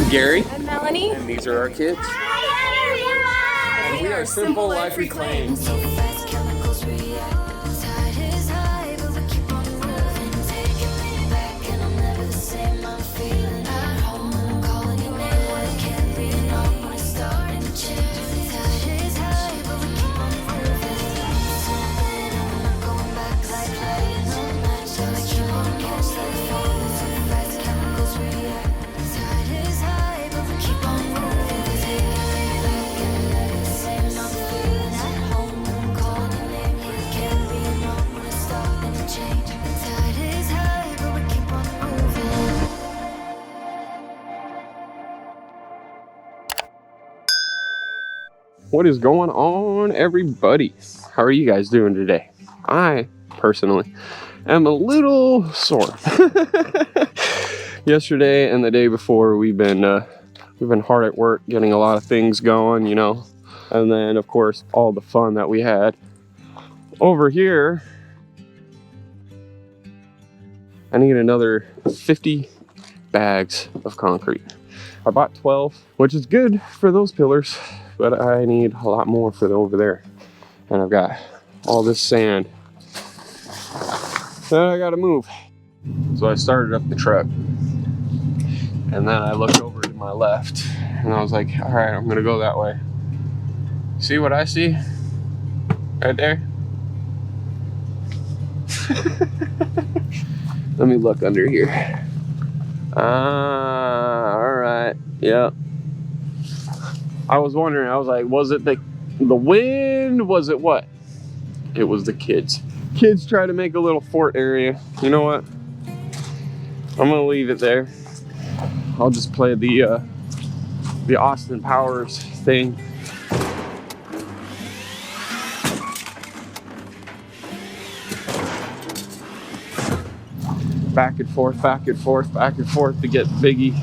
Gary. I'm Melanie. And these are our kids. And we are Simple Life Reclaimed. What is going on, everybody? How are you guys doing today? I personally am a little sore. Yesterday and the day before, we've been hard at work getting a lot of things going, you know, and then of course all the fun that we had over here. I need another 50 bags of concrete. I bought 12, which is good for those pillars, but I need a lot more for over there. And I've got all this sand that I gotta move. So I started up the truck, and then I looked over to my left, and I was like, all right, I'm gonna go that way. See what I see? Right there? Let me look under here. All right, yeah. I was wondering, I was like, was it the wind? Was it what? It was the kids. Kids try to make a little fort area. You know what? I'm gonna leave it there. I'll just play the Austin Powers thing. Back and forth, back and forth, back and forth to get Biggie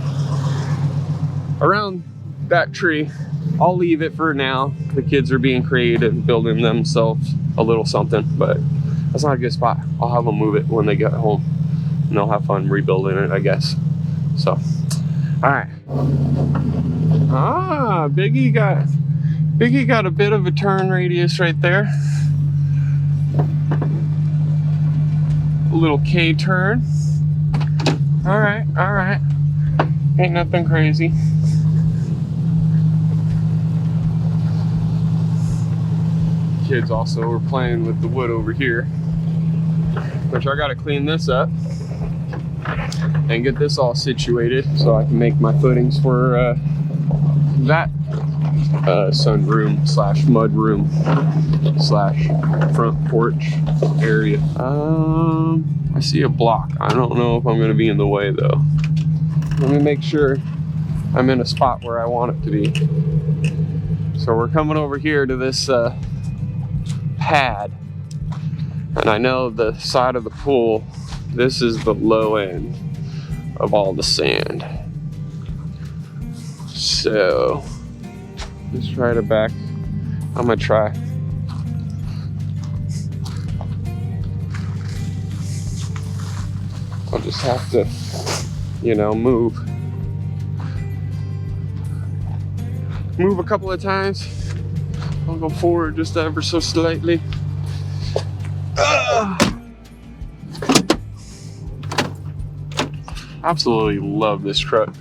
around that tree. I'll leave it for now. The kids are being creative, building themselves a little something, but that's not a good spot. I'll have them move it when they get home, and they'll have fun rebuilding it, I guess. So, all right. Ah, Biggie got a bit of a turn radius right there. A little K turn. All right, all right. Ain't nothing crazy. Kids also were playing with the wood over here, which I gotta clean this up and get this all situated so I can make my footings for that sunroom slash mudroom slash front porch area. I see a block. I don't know if I'm gonna be in the way though. Let me make sure I'm in a spot where I want it to be. So we're coming over here to this pad, and I know the side of the pool, this is the low end of all the sand. So let's try to back. I'm gonna try. I'll just have to, you know, move a couple of times. I'll go forward just ever so slightly. Absolutely love this truck.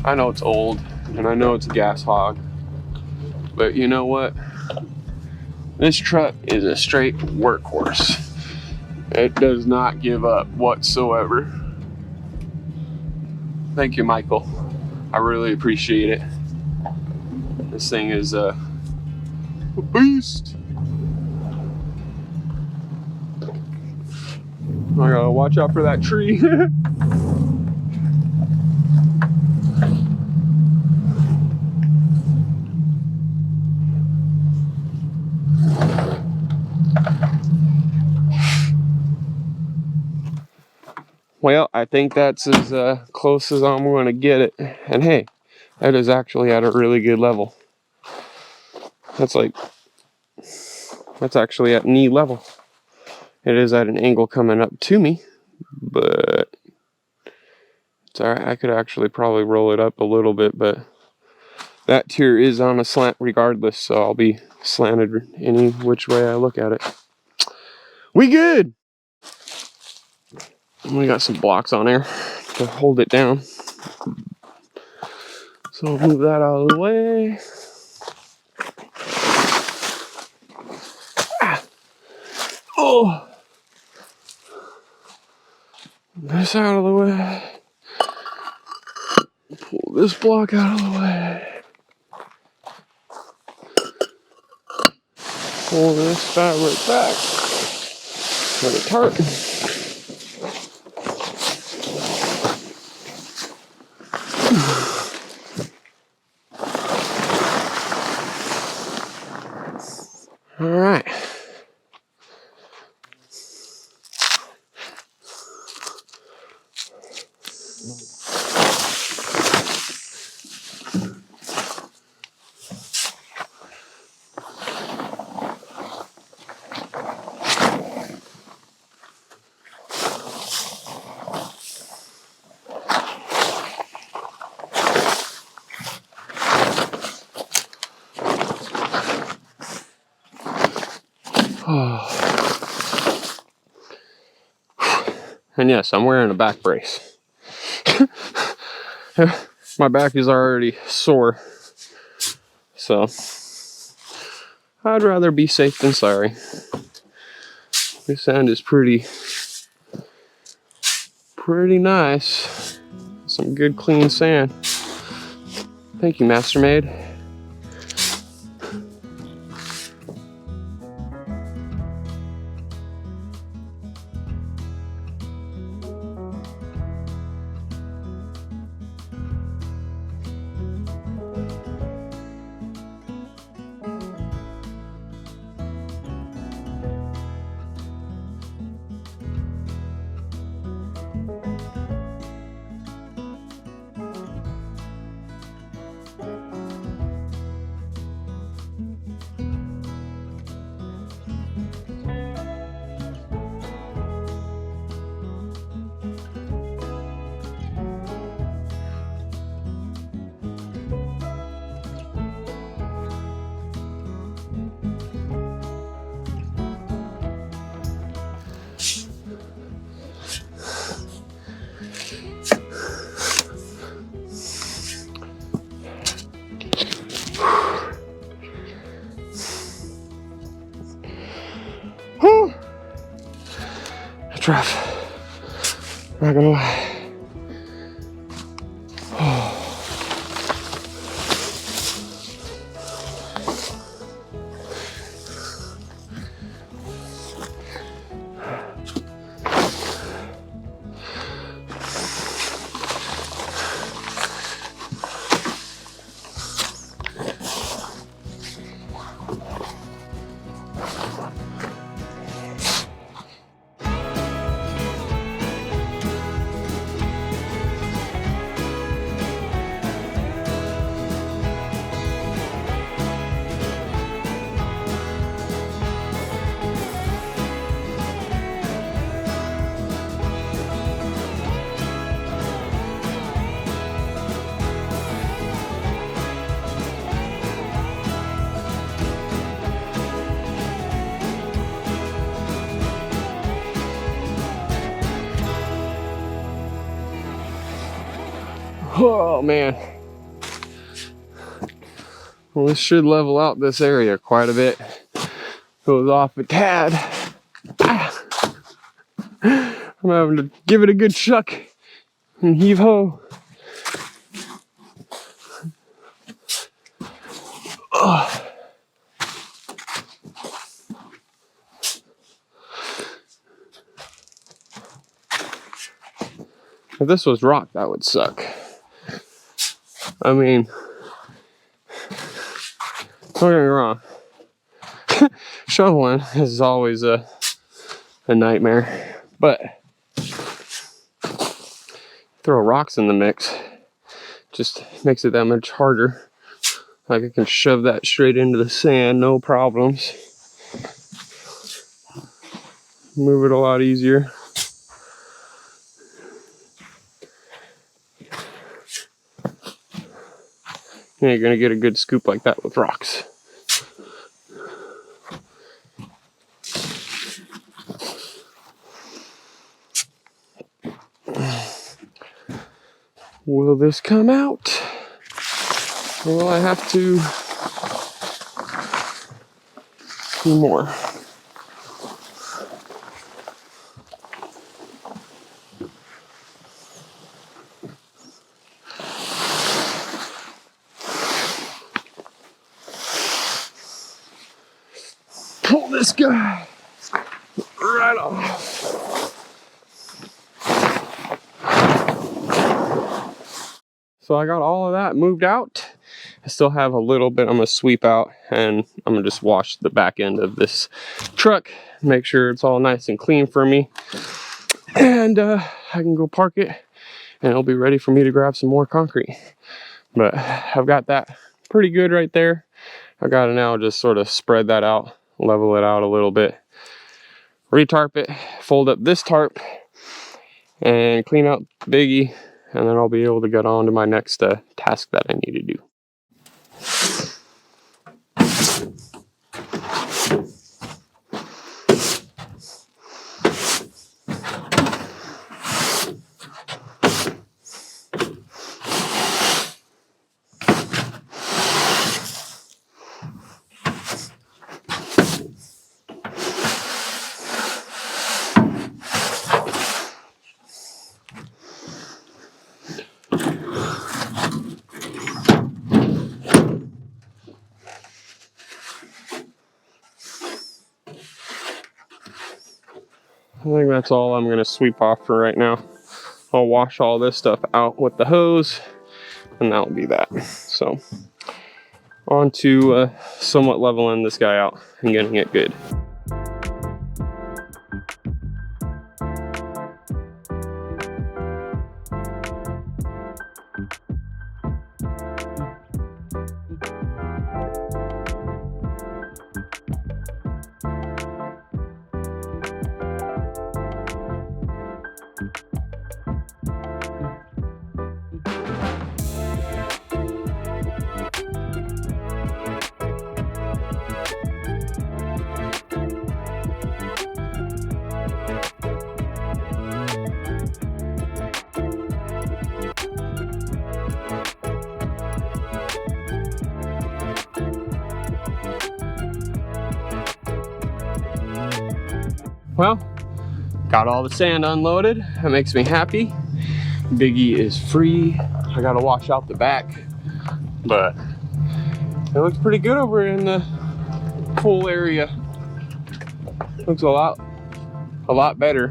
I know it's old, and I know it's a gas hog, but you know what? This truck is a straight workhorse. It does not give up whatsoever. Thank you, Michael. I really appreciate it. This thing is a beast. I gotta watch out for that tree. Well, I think that's as close as I'm going to get it. And hey, that is actually at a really good level. That's actually at knee level. It is at an angle coming up to me, but It's alright, I could actually probably roll it up a little bit, but that tier is on a slant regardless, so I'll be slanted any which way I look at it. We good! We got some blocks on there to hold it down. So I'll move that out of the way. Ah. Oh! This out of the way. Pull this block out of the way. Pull this fabric back for the tartan. All right. And yes, I'm wearing a back brace. My back is already sore, so I'd rather be safe than sorry. This sand is pretty nice. Some good clean sand. Thank you, Mastermaid. Whew. That's rough. Not gonna lie. Oh man. Well, this should level out this area quite a bit. Goes off a tad. Ah. I'm having to give it a good chuck and heave ho. Oh. If this was rock, that would suck. I mean, don't get me wrong. Shoveling is always a nightmare, but throw rocks in the mix just makes it that much harder. Like I can shove that straight into the sand, no problems. Move it a lot easier. You ain't gonna get a good scoop like that with rocks. Will this come out? Or will I have to do more? Pull this guy right off. So I got all of that moved out. I still have a little bit I'm gonna sweep out, and I'm gonna just wash the back end of this truck, make sure it's all nice and clean for me. And I can go park it and it'll be ready for me to grab some more concrete. But I've got that pretty good right there. I gotta now just sort of spread that out, level it out a little bit, retarp it, fold up this tarp, and clean out the biggie, and then I'll be able to get on to my next task that I need to do. I think that's all I'm gonna sweep off for right now. I'll wash all this stuff out with the hose, and that'll be that. So on to somewhat leveling this guy out and getting it good. Well, got all the sand unloaded. That makes me happy. Biggie is free. I gotta wash out the back, but it looks pretty good over in the pool area. Looks a lot better,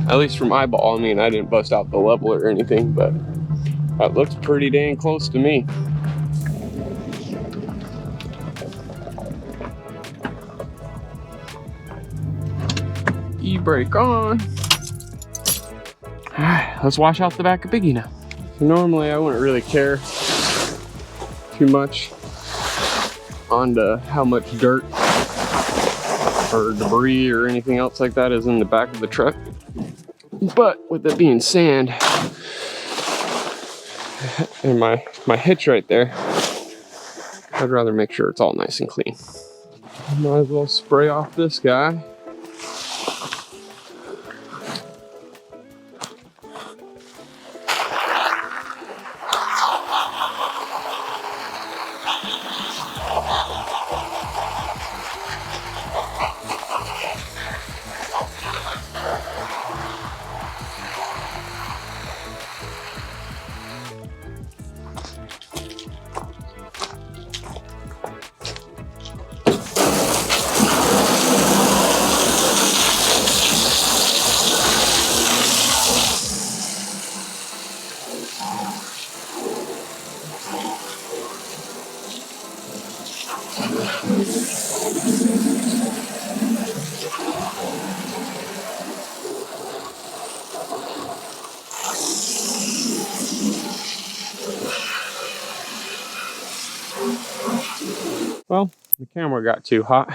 at least from eyeball. I mean, I didn't bust out the leveler or anything, but that looks pretty dang close to me. E-brake on. All right, let's wash out the back of Biggie now. So normally I wouldn't really care too much on how much dirt or debris or anything else like that is in the back of the truck. But with it being sand and my hitch right there, I'd rather make sure it's all nice and clean. Might as well spray off this guy. Well, the camera got too hot.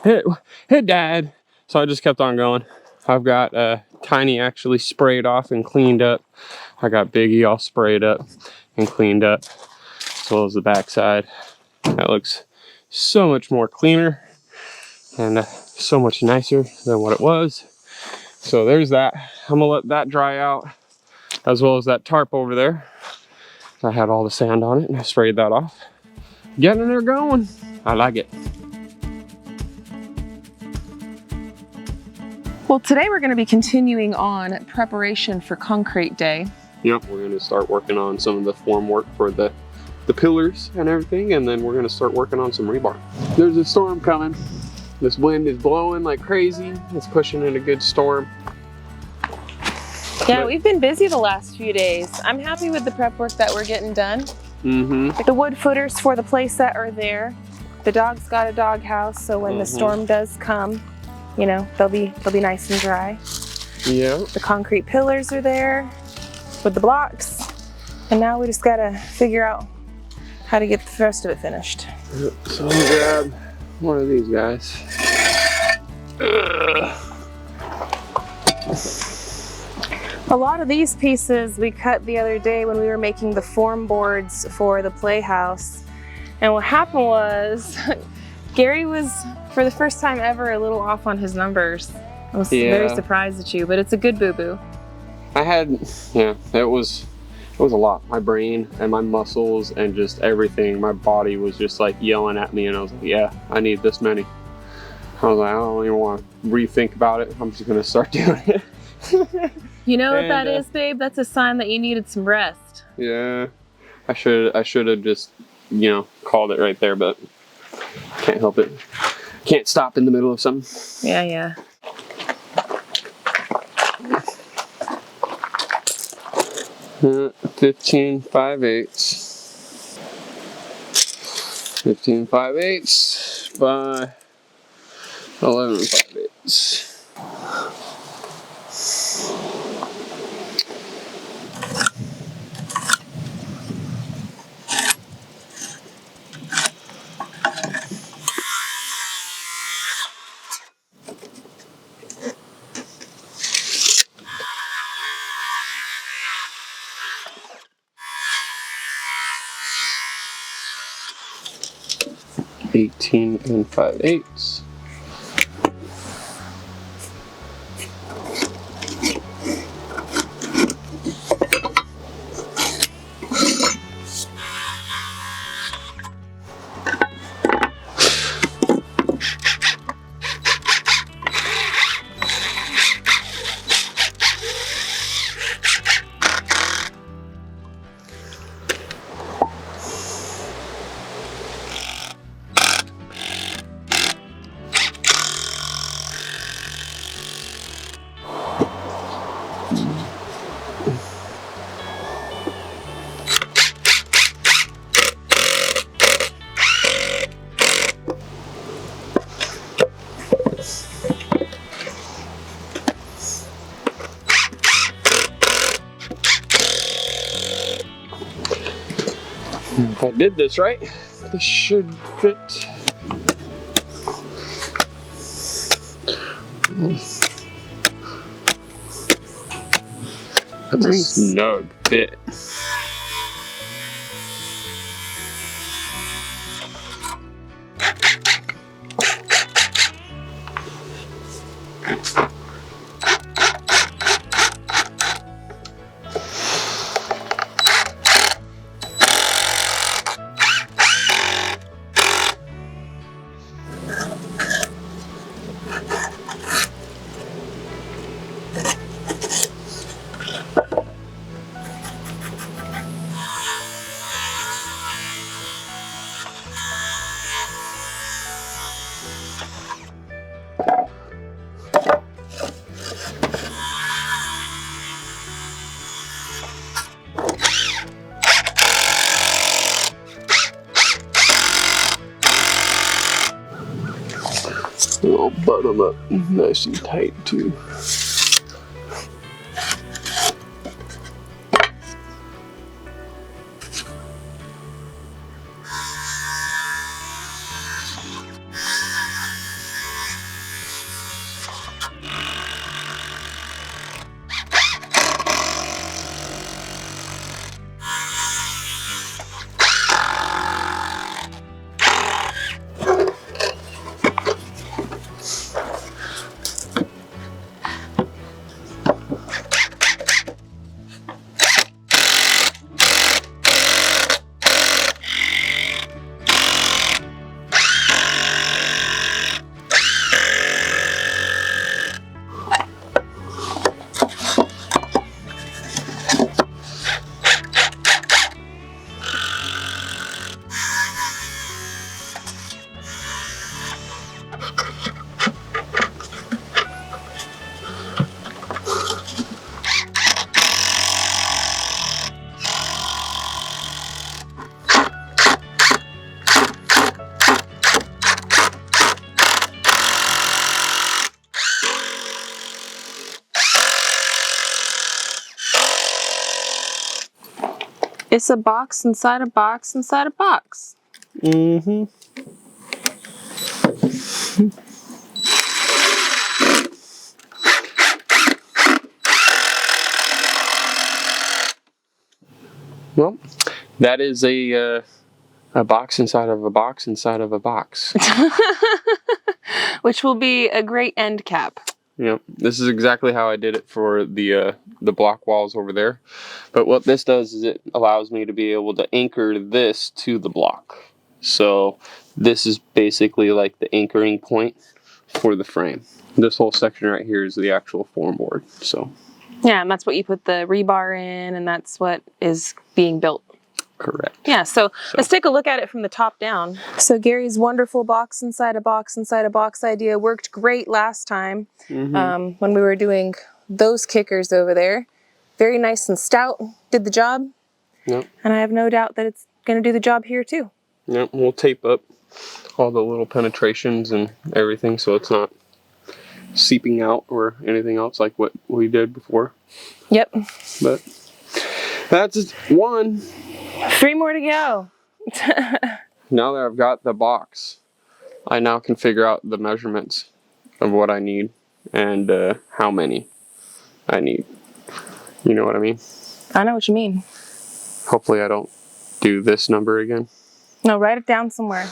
it died. So I just kept on going. I've got Tiny actually sprayed off and cleaned up. I got Biggie all sprayed up and cleaned up. as well as the back side. That looks so much more cleaner and so much nicer than what it was. So there's that. I'm gonna let that dry out, as well as that tarp over there. I had all the sand on it and I sprayed that off. Getting there going. I like it. Well, today we're going to be continuing on preparation for concrete day. Yep, we're going to start working on some of the form work for the pillars and everything, and then we're going to start working on some rebar. There's a storm coming. This wind is blowing like crazy. It's pushing in a good storm. Yeah, we've been busy the last few days. I'm happy with the prep work that we're getting done. The wood footers for the playset are there. The dog's got a dog house, so when the storm does come, you know, they'll be nice and dry. Yeah. The concrete pillars are there with the blocks, and now we just gotta figure out how to get the rest of it finished. So I'll grab one of these guys. A lot of these pieces we cut the other day when we were making the form boards for the playhouse. And what happened was, Gary was, for the first time ever, a little off on his numbers. I was very surprised at you, but it's a good boo-boo. It was a lot. My brain and my muscles and just everything, my body was just like yelling at me, and I was like, yeah, I need this many. I was like, I don't even want to rethink about it. I'm just gonna start doing it. You know what that is, babe? That's a sign that you needed some rest. Yeah, I should have just, you know, called it right there, but can't help it. Can't stop in the middle of something. Yeah. 15 5/8. 15 5/8 by 11 5/8. $18 5/8. If I did this right, this should fit. That's a snug fit. I'll butt them up nice and tight too. It's a box inside a box inside a box. Mm-hmm. Well, that is a box inside of a box inside of a box. Which will be a great end cap. Yep, this is exactly how I did it for the block walls over there. But what this does is it allows me to be able to anchor this to the block. So this is basically like the anchoring point for the frame. This whole section right here is the actual form board. So yeah, and that's what you put the rebar in, and that's what is being built. correct. Yeah, so let's take a look at it from the top down. So Gary's wonderful box inside a box inside a box idea worked great last time when we were doing those kickers over there. Very nice and stout, did the job. Yep. And I have no doubt that it's going to do the job here too. Yep, we'll tape up all the little penetrations and everything so it's not seeping out or anything else like what we did before. Yep. But that's one. 3 more to go. Now that I've got the box, I now can figure out the measurements of what I need and how many I need. You know what I mean? I know what you mean. Hopefully I don't do this number again. No, write it down somewhere.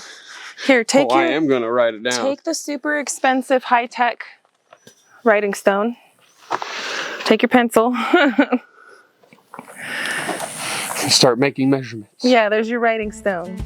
Here, take I am going to write it down. Take the super expensive high-tech writing stone. Take your pencil. Start making measurements. Yeah, there's your writing stone.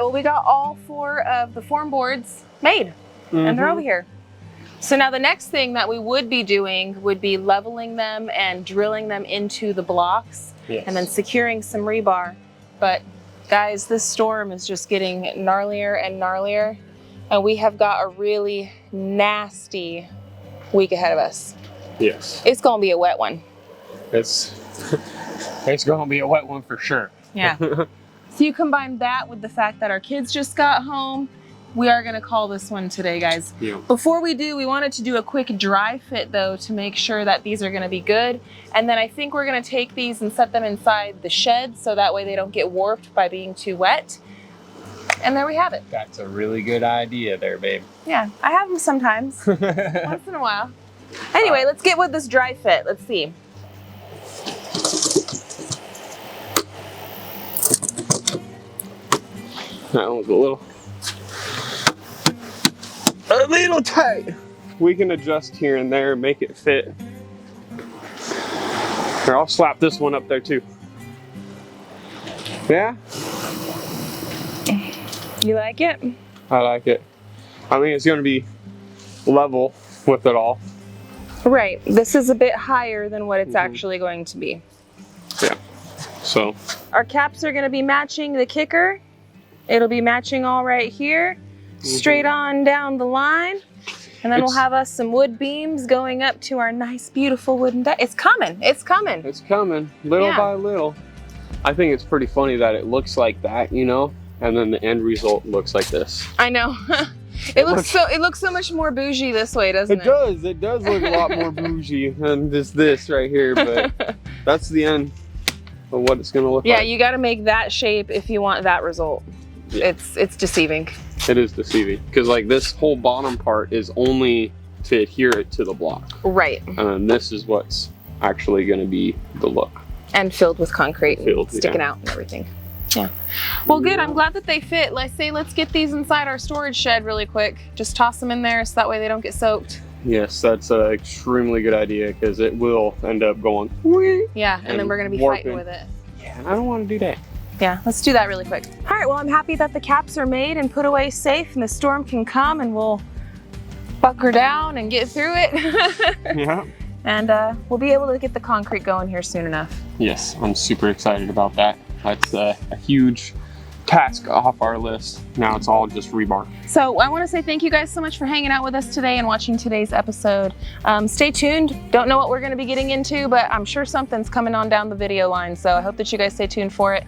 So we got all 4 of the form boards made, and they're over here. So now the next thing that we would be doing would be leveling them and drilling them into the blocks, and then securing some rebar. But guys, this storm is just getting gnarlier and gnarlier, and we have got a really nasty week ahead of us. Yes. It's gonna be a wet one. It's gonna be a wet one for sure. Yeah. So you combine that with the fact that our kids just got home, we are gonna call this one today, guys. Yeah. Before we do, we wanted to do a quick dry fit though to make sure that these are gonna be good. And then I think we're gonna take these and set them inside the shed so that way they don't get warped by being too wet. And there we have it. That's a really good idea there, babe. Yeah, I have them sometimes, once in a while. Anyway, let's get with this dry fit. Let's see. That one's a little tight. We can adjust here and there, make it fit. Here, I'll slap this one up there too. Yeah? You like it? I like it. I mean, it's gonna be level with it all. Right, this is a bit higher than what it's actually going to be. Yeah, so. Our caps are gonna be matching the kicker. It'll be matching all right here, straight on down the line. And then we'll have us some wood beams going up to our nice, beautiful wooden deck. It's coming, it's coming. It's coming, little by little. I think it's pretty funny that it looks like that, you know, and then the end result looks like this. I know. It looks so much more bougie this way, doesn't it? It does look a lot more bougie than this right here, but that's the end of what it's gonna look like. Yeah, you gotta make that shape if you want that result. Yeah. It's deceiving. It is deceiving, because like this whole bottom part is only to adhere it to the block. Right. And then this is what's actually gonna be the look. And filled with concrete, Filled, sticking out and everything. Yeah. Well, good. I'm glad that they fit. Let's get these inside our storage shed really quick. Just toss them in there so that way they don't get soaked. Yes, that's an extremely good idea, because it will end up going. Yeah, and then we're gonna be warping. fighting with it. Yeah, I don't want to do that. Yeah, let's do that really quick. All right, well, I'm happy that the caps are made and put away safe, and the storm can come and we'll bunker down and get through it. Yeah. And we'll be able to get the concrete going here soon enough. Yes, I'm super excited about that. That's a huge task off our list. Now it's all just rebar. So I want to say thank you guys so much for hanging out with us today and watching today's episode. Stay tuned. Don't know what we're going to be getting into, but I'm sure something's coming on down the video line. So I hope that you guys stay tuned for it.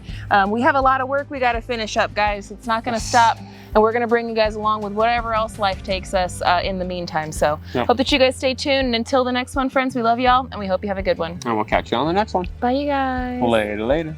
We have a lot of work we got to finish up, guys. It's not going to stop. And we're going to bring you guys along with whatever else life takes us in the meantime. So hope that you guys stay tuned. And until the next one, friends, we love y'all and we hope you have a good one. And we'll catch you on the next one. Bye, you guys. Later.